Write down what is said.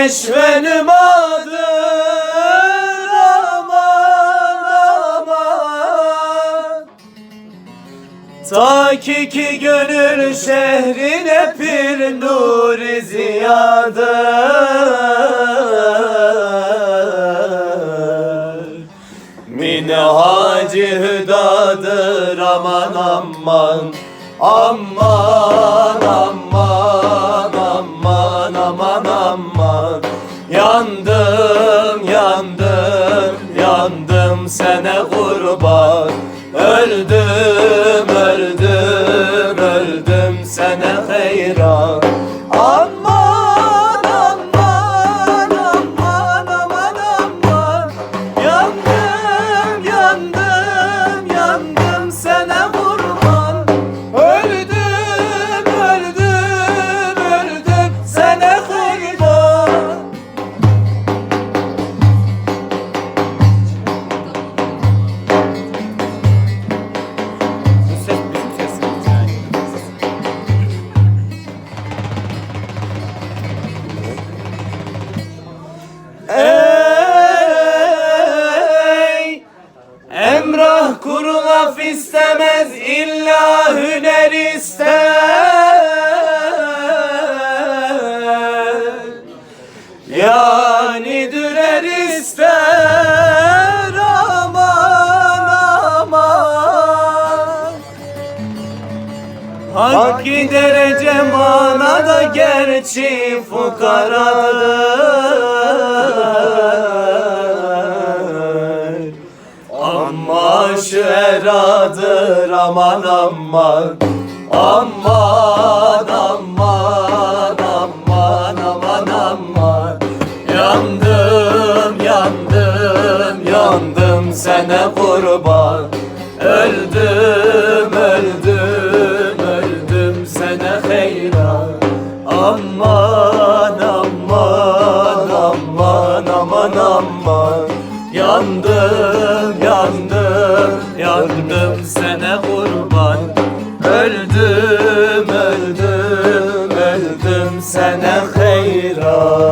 neşvenim adır aman aman. Ta ki gönül şehrine pir nuri ziyadır. Minhacı hüdadır aman aman. Aman aman aman aman aman. Yandım yandım yandım sana kurban. Öldüm öldüm öldüm sana hayran. Aman aman aman aman aman. Yandım yandım yandım sana kurban. Öldüm öldüm öldüm sana hayran. Ey emrah kuru laf istemez, illa hüner ister. Yani dürer ister aman aman. Hakki derece manada gerçi fukaradır. Amma şu eradır aman aman. Aman aman aman aman aman. Yandım yandım yandım sana kurban. Öldüm öldüm öldüm sana hayran. Aman aman aman aman aman. Yandım yandım yandım sana kurban. Öldüm öldüm öldüm sana hayran.